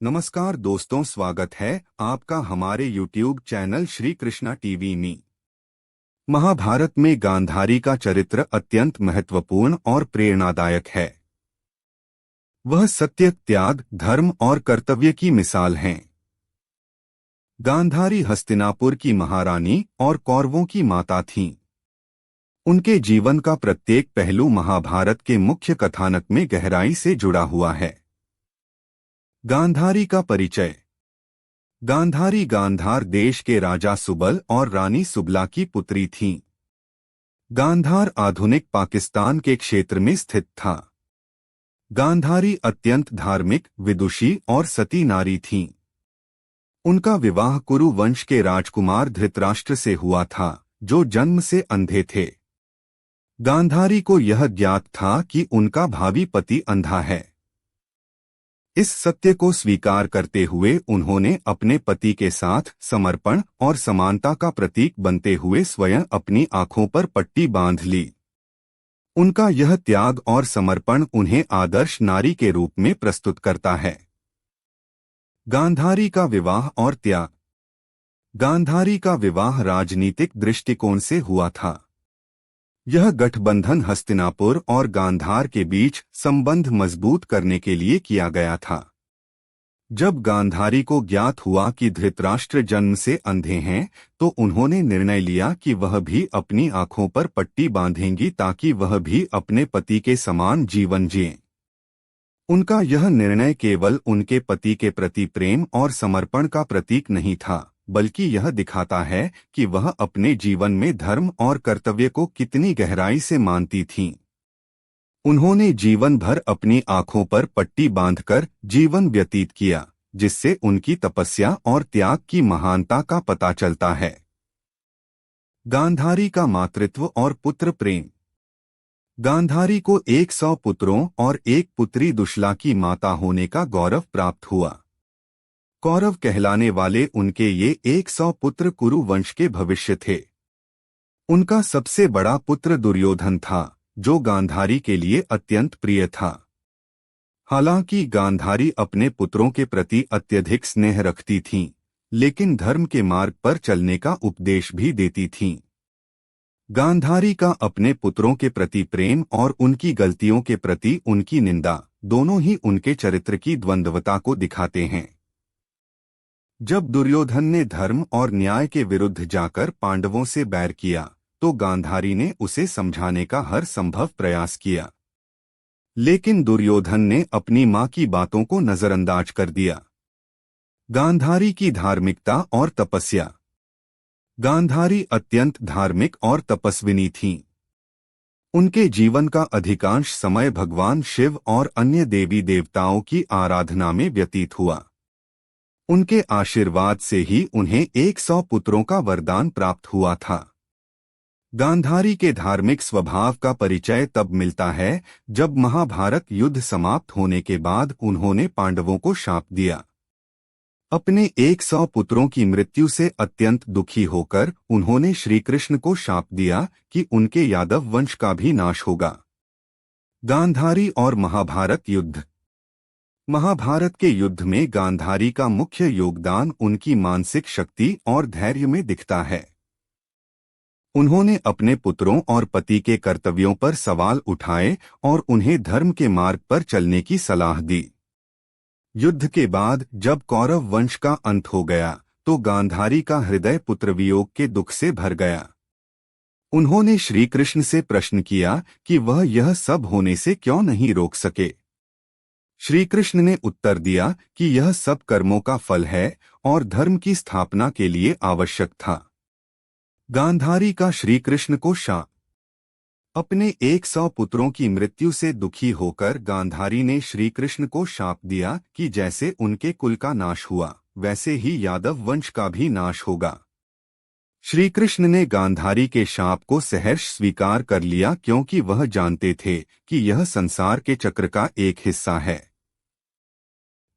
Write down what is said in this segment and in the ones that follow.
नमस्कार दोस्तों, स्वागत है आपका हमारे YouTube channel Shri Krishna TV में। महाभारत में गांधारी का चरित्र अत्यंत महत्वपूर्ण और प्रेरणादायक है। वह सत्य, त्याग, धर्म और कर्तव्य की मिसाल हैं। गांधारी हस्तिनापुर की महारानी और कौरवों की माता थीं। उनके जीवन का प्रत्येक पहलू महाभारत के मुख्य कथानक में गहराई से जुड़ा हुआ है। गांधारी का परिचय। गांधारी गांधार देश के राजा सुबल और रानी सुबला की पुत्री थीं। गांधार आधुनिक पाकिस्तान के क्षेत्र में स्थित था। गांधारी अत्यंत धार्मिक, विदुषी और सती नारी थीं। उनका विवाह कुरु वंश के राजकुमार धृतराष्ट्र से हुआ था, जो जन्म से अंधे थे। गांधारी को यह ज्ञात था कि उनका भावी पति अंधा है। इस सत्य को स्वीकार करते हुए उन्होंने अपने पति के साथ समर्पण और समानता का प्रतीक बनते हुए स्वयं अपनी आंखों पर पट्टी बांध ली। उनका यह त्याग और समर्पण उन्हें आदर्श नारी के रूप में प्रस्तुत करता है। गांधारी का विवाह और त्याग। गांधारी का विवाह राजनीतिक दृष्टिकोण से हुआ था। यह गठबंधन हस्तिनापुर और गांधार के बीच संबंध मजबूत करने के लिए किया गया था। जब गांधारी को ज्ञात हुआ कि धृतराष्ट्र जन्म से अंधे हैं, तो उन्होंने निर्णय लिया कि वह भी अपनी आंखों पर पट्टी बांधेंगी ताकि वह भी अपने पति के समान जीवन जिएं। उनका यह निर्णय केवल उनके पति के प्रति प्रेम और समर्पण का प्रतीक नहीं था, बल्कि यह दिखाता है कि वह अपने जीवन में धर्म और कर्तव्य को कितनी गहराई से मानती थीं। उन्होंने जीवन भर अपनी आंखों पर पट्टी बांधकर जीवन व्यतीत किया, जिससे उनकी तपस्या और त्याग की महानता का पता चलता है। गांधारी का मातृत्व और पुत्र प्रेम। गांधारी को 100 पुत्रों और एक पुत्री दुशला की माता होने का गौरव प्राप्त हुआ। कौरव कहलाने वाले उनके ये 100 पुत्र कुरु वंश के भविष्य थे। उनका सबसे बड़ा पुत्र दुर्योधन था, जो गांधारी के लिए अत्यंत प्रिय था। हालांकि गांधारी अपने पुत्रों के प्रति अत्यधिक स्नेह रखती थीं, लेकिन धर्म के मार्ग पर चलने का उपदेश भी देती थीं। गांधारी का अपने पुत्रों के प्रति प्रेम और उनकी गलतियों के प्रति उनकी निंदा, दोनों ही उनके चरित्र की द्वंद्वता को दिखाते हैं। जब दुर्योधन ने धर्म और न्याय के विरुद्ध जाकर पांडवों से बैर किया, तो गांधारी ने उसे समझाने का हर संभव प्रयास किया। लेकिन दुर्योधन ने अपनी मां की बातों को नजरअंदाज कर दिया। गांधारी की धार्मिकता और तपस्या। गांधारी अत्यंत धार्मिक और तपस्विनी थीं। उनके जीवन का अधिकांश समय भगवान शिव और अन्य देवी देवताओं की आराधना में व्यतीत हुआ। उनके आशीर्वाद से ही उन्हें 100 पुत्रों का वरदान प्राप्त हुआ था। गांधारी के धार्मिक स्वभाव का परिचय तब मिलता है जब महाभारत युद्ध समाप्त होने के बाद उन्होंने पांडवों को शाप दिया। अपने 100 पुत्रों की मृत्यु से अत्यंत दुखी होकर उन्होंने श्रीकृष्ण को शाप दिया कि उनके यादव वंश का भी नाश होगा। गांधारी और महाभारत युद्ध। महाभारत के युद्ध में गांधारी का मुख्य योगदान उनकी मानसिक शक्ति और धैर्य में दिखता है। उन्होंने अपने पुत्रों और पति के कर्तव्यों पर सवाल उठाए और उन्हें धर्म के मार्ग पर चलने की सलाह दी। युद्ध के बाद जब कौरव वंश का अंत हो गया, तो गांधारी का हृदय पुत्रवियोग के दुख से भर गया। उन्होंने श्रीकृष्ण से प्रश्न किया कि वह यह सब होने से क्यों नहीं रोक सके। श्रीकृष्ण ने उत्तर दिया कि यह सब कर्मों का फल है और धर्म की स्थापना के लिए आवश्यक था। गांधारी का श्रीकृष्ण को शाप। अपने 100 पुत्रों की मृत्यु से दुखी होकर गांधारी ने श्रीकृष्ण को शाप दिया कि जैसे उनके कुल का नाश हुआ, वैसे ही यादव वंश का भी नाश होगा। श्रीकृष्ण ने गांधारी के शाप को सहर्ष स्वीकार कर लिया, क्योंकि वह जानते थे कि यह संसार के चक्र का एक हिस्सा है।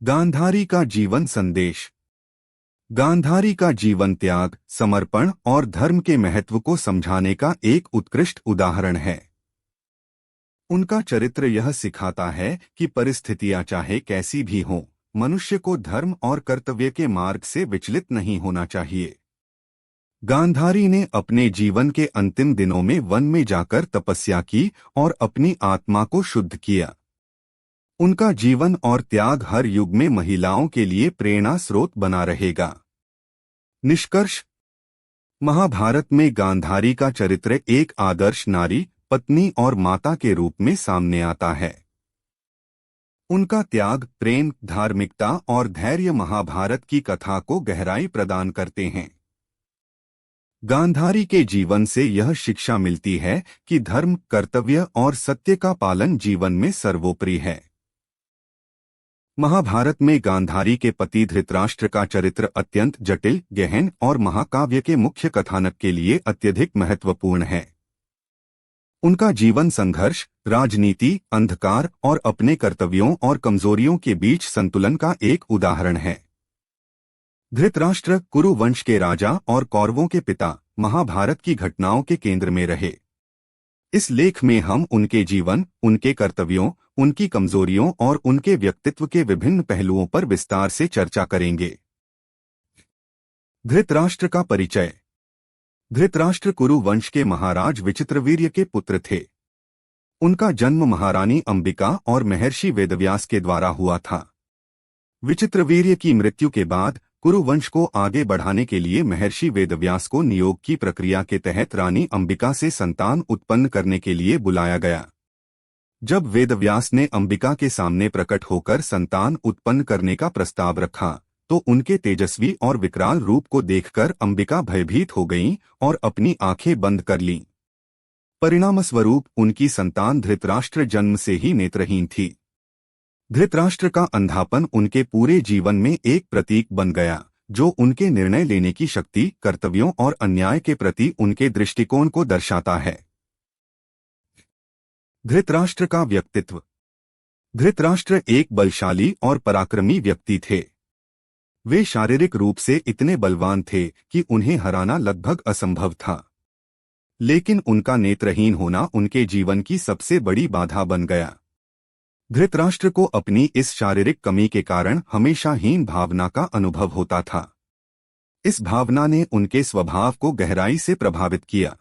गांधारी का जीवन संदेश। गांधारी का जीवन त्याग, समर्पण और धर्म के महत्व को समझाने का एक उत्कृष्ट उदाहरण है। उनका चरित्र यह सिखाता है कि परिस्थितियां चाहे कैसी भी हों, मनुष्य को धर्म और कर्तव्य के मार्ग से विचलित नहीं होना चाहिए। गांधारी ने अपने जीवन के अंतिम दिनों में वन में जाकर तपस्या की और अपनी आत्मा को शुद्ध किया। उनका जीवन और त्याग हर युग में महिलाओं के लिए प्रेरणा स्रोत बना रहेगा। निष्कर्ष: महाभारत में गांधारी का चरित्र एक आदर्श नारी, पत्नी और माता के रूप में सामने आता है। उनका त्याग, प्रेम, धार्मिकता और धैर्य महाभारत की कथा को गहराई प्रदान करते हैं। गांधारी के जीवन से यह शिक्षा मिलती है कि धर्म, कर्तव्य और सत्य का पालन जीवन में सर्वोपरि है। महाभारत में गांधारी के पति धृतराष्ट्र का चरित्र अत्यंत जटिल, गहन और महाकाव्य के मुख्य कथानक के लिए अत्यधिक महत्वपूर्ण है। उनका जीवन संघर्ष, राजनीति, अंधकार और अपने कर्तव्यों और कमजोरियों के बीच संतुलन का एक उदाहरण है। धृतराष्ट्र कुरु वंश के राजा और कौरवों के पिता महाभारत की घटनाओं के केंद्र में रहे। इस लेख में हम उनके जीवन, उनके कर्तव्यों, उनकी कमजोरियों और उनके व्यक्तित्व के विभिन्न पहलुओं पर विस्तार से चर्चा करेंगे। धृतराष्ट्र का परिचय। धृतराष्ट्र कुरु वंश के महाराज विचित्रवीर्य के पुत्र थे। उनका जन्म महारानी अंबिका और महर्षि वेदव्यास के द्वारा हुआ था। विचित्रवीर्य की मृत्यु के बाद कुरु वंश को आगे बढ़ाने के लिए महर्षि वेदव्यास को नियोग की प्रक्रिया के तहत रानी अंबिका से संतान उत्पन्न करने के लिए बुलाया गया। जब वेदव्यास ने अंबिका के सामने प्रकट होकर संतान उत्पन्न करने का प्रस्ताव रखा, तो उनके तेजस्वी और विकराल रूप को देखकर अंबिका भयभीत हो गईं और अपनी आंखें बंद कर लीं। परिणामस्वरूप उनकी संतान धृतराष्ट्र जन्म से ही नेत्रहीन थी। धृतराष्ट्र का अंधापन उनके पूरे जीवन में एक प्रतीक बन गया, जो उनके निर्णय लेने की शक्ति, कर्तव्यों और अन्याय के प्रति उनके दृष्टिकोण को दर्शाता है। धृतराष्ट्र का व्यक्तित्व। धृतराष्ट्र एक बलशाली और पराक्रमी व्यक्ति थे। वे शारीरिक रूप से इतने बलवान थे कि उन्हें हराना लगभग असंभव था। लेकिन उनका नेत्रहीन होना उनके जीवन की सबसे बड़ी बाधा बन गया। धृतराष्ट्र को अपनी इस शारीरिक कमी के कारण हमेशा हीन भावना का अनुभव होता था। इस भावना ने उनके स्वभाव को गहराई से प्रभावित किया।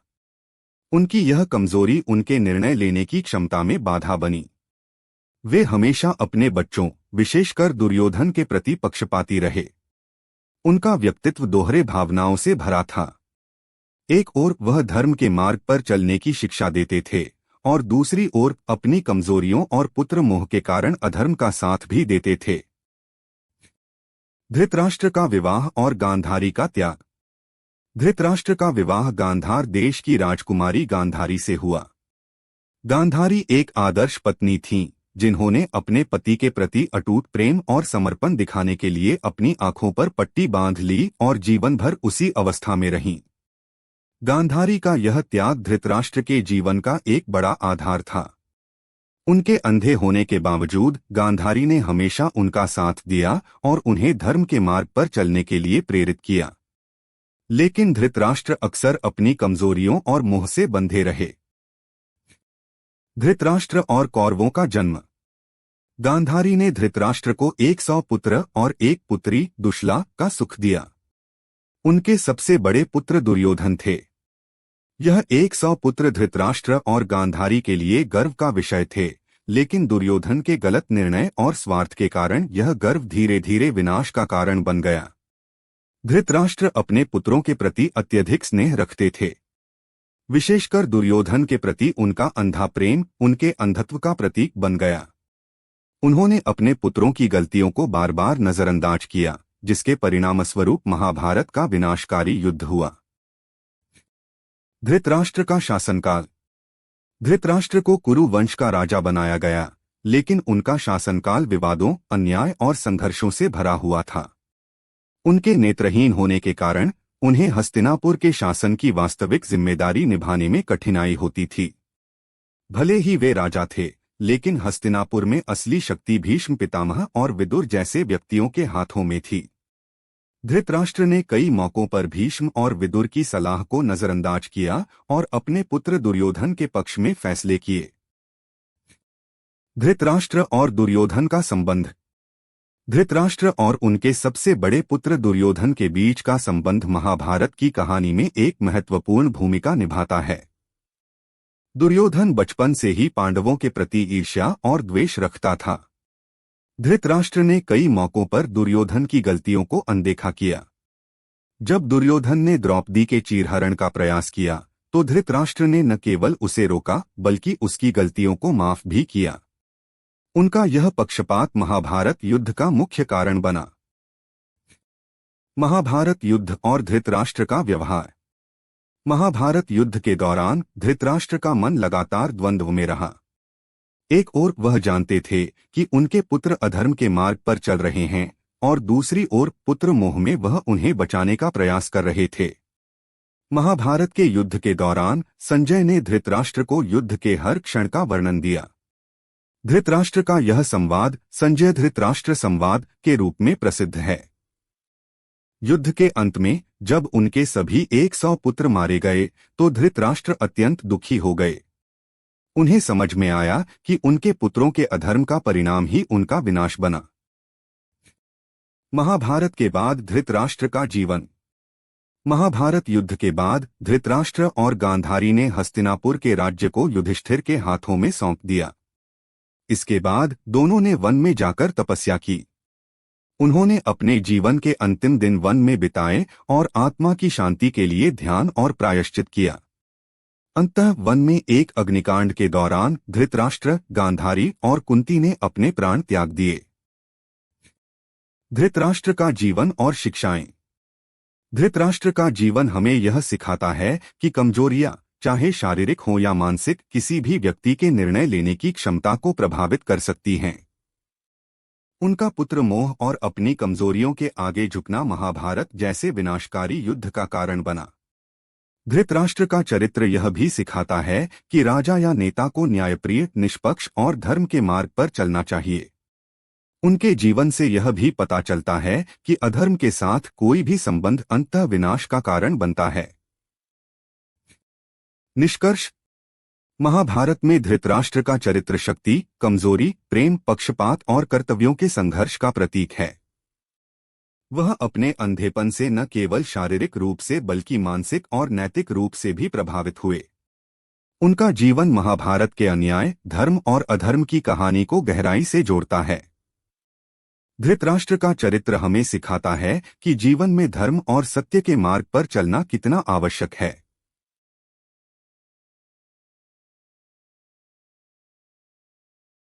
उनकी यह कमजोरी उनके निर्णय लेने की क्षमता में बाधा बनी। वे हमेशा अपने बच्चों, विशेषकर दुर्योधन के प्रति पक्षपाती रहे। उनका व्यक्तित्व दोहरे भावनाओं से भरा था। एक ओर वह धर्म के मार्ग पर चलने की शिक्षा देते थे और दूसरी ओर अपनी कमजोरियों और पुत्र मोह के कारण अधर्म का साथ भी देते थे। धृतराष्ट्र का विवाह और गांधारी का त्याग। धृतराष्ट्र का विवाह गांधार देश की राजकुमारी गांधारी से हुआ। गांधारी एक आदर्श पत्नी थीं, जिन्होंने अपने पति के प्रति अटूट प्रेम और समर्पण दिखाने के लिए अपनी आंखों पर पट्टी बांध ली और जीवन भर उसी अवस्था में रहीं। गांधारी का यह त्याग धृतराष्ट्र के जीवन का एक बड़ा आधार था। उनके अंधे होने के बावजूद गांधारी ने हमेशा उनका साथ दिया और उन्हें धर्म के मार्ग पर चलने के लिए प्रेरित किया। लेकिन धृतराष्ट्र अक्सर अपनी कमजोरियों और मोह से बंधे रहे। धृतराष्ट्र और कौरवों का जन्म। गांधारी ने धृतराष्ट्र को 100 पुत्र और एक पुत्री दुश्ला का सुख दिया। उनके सबसे बड़े पुत्र दुर्योधन थे। यह 100 पुत्र धृतराष्ट्र और गांधारी के लिए गर्व का विषय थे, लेकिन दुर्योधन के गलत निर्णय और स्वार्थ के कारण यह गर्व धीरे धीरे विनाश का कारण बन गया। धृतराष्ट्र अपने पुत्रों के प्रति अत्यधिक स्नेह रखते थे। विशेषकर दुर्योधन के प्रति उनका अंधा प्रेम उनके अंधत्व का प्रतीक बन गया। उन्होंने अपने पुत्रों की गलतियों को बार बार नजरअंदाज किया, जिसके परिणामस्वरूप महाभारत का विनाशकारी युद्ध हुआ। धृतराष्ट्र का शासनकाल। धृतराष्ट्र को कुरु वंश का राजा बनाया गया, लेकिन उनका शासनकाल विवादों, अन्याय और संघर्षों से भरा हुआ था। उनके नेत्रहीन होने के कारण उन्हें हस्तिनापुर के शासन की वास्तविक जिम्मेदारी निभाने में कठिनाई होती थी। भले ही वे राजा थे, लेकिन हस्तिनापुर में असली शक्ति भीष्म पितामह और विदुर जैसे व्यक्तियों के हाथों में थी। धृतराष्ट्र ने कई मौकों पर भीष्म और विदुर की सलाह को नजरअंदाज किया और अपने पुत्र दुर्योधन के पक्ष में फैसले किए। धृतराष्ट्र और दुर्योधन का संबंध। धृतराष्ट्र और उनके सबसे बड़े पुत्र दुर्योधन के बीच का संबंध महाभारत की कहानी में एक महत्वपूर्ण भूमिका निभाता है। दुर्योधन बचपन से ही पांडवों के प्रति ईर्ष्या और द्वेष रखता था। धृतराष्ट्र ने कई मौकों पर दुर्योधन की गलतियों को अनदेखा किया। जब दुर्योधन ने द्रौपदी के चीरहरण का प्रयास किया तो धृतराष्ट्र ने न केवल उसे रोका बल्कि उसकी गलतियों को माफ भी किया। उनका यह पक्षपात महाभारत युद्ध का मुख्य कारण बना। महाभारत युद्ध और धृतराष्ट्र का व्यवहार। महाभारत युद्ध के दौरान धृतराष्ट्र का मन लगातार द्वंद्व में रहा। एक ओर वह जानते थे कि उनके पुत्र अधर्म के मार्ग पर चल रहे हैं और दूसरी ओर पुत्र मोह में वह उन्हें बचाने का प्रयास कर रहे थे। महाभारत के युद्ध के दौरान संजय ने धृतराष्ट्र को युद्ध के हर क्षण का वर्णन दिया। धृतराष्ट्र का यह संवाद संजय धृतराष्ट्र संवाद के रूप में प्रसिद्ध है। युद्ध के अंत में जब उनके सभी 100 पुत्र मारे गए तो धृतराष्ट्र अत्यंत दुखी हो गए। उन्हें समझ में आया कि उनके पुत्रों के अधर्म का परिणाम ही उनका विनाश बना। महाभारत के बाद धृतराष्ट्र का जीवन। महाभारत युद्ध के बाद धृतराष्ट्र और गांधारी ने हस्तिनापुर के राज्य को युधिष्ठिर के हाथों में सौंप दिया। इसके बाद दोनों ने वन में जाकर तपस्या की। उन्होंने अपने जीवन के अंतिम दिन वन में बिताए और आत्मा की शांति के लिए ध्यान और प्रायश्चित किया। अंततः वन में एक अग्निकांड के दौरान धृतराष्ट्र, गांधारी और कुंती ने अपने प्राण त्याग दिए। धृतराष्ट्र का जीवन और शिक्षाएं। धृतराष्ट्र का जीवन हमें यह सिखाता है कि कमजोरियां, चाहे शारीरिक हो या मानसिक, किसी भी व्यक्ति के निर्णय लेने की क्षमता को प्रभावित कर सकती हैं। उनका पुत्र मोह और अपनी कमजोरियों के आगे झुकना महाभारत जैसे विनाशकारी युद्ध का कारण बना। धृतराष्ट्र का चरित्र यह भी सिखाता है कि राजा या नेता को न्यायप्रिय, निष्पक्ष और धर्म के मार्ग पर चलना चाहिए। उनके जीवन से यह भी पता चलता है कि अधर्म के साथ कोई भी संबंध अंततः विनाश का कारण बनता है। निष्कर्ष। महाभारत में धृतराष्ट्र का चरित्र शक्ति, कमजोरी, प्रेम, पक्षपात और कर्तव्यों के संघर्ष का प्रतीक है। वह अपने अंधेपन से न केवल शारीरिक रूप से बल्कि मानसिक और नैतिक रूप से भी प्रभावित हुए। उनका जीवन महाभारत के अन्याय, धर्म और अधर्म की कहानी को गहराई से जोड़ता है। धृतराष्ट्र का चरित्र हमें सिखाता है कि जीवन में धर्म और सत्य के मार्ग पर चलना कितना आवश्यक है।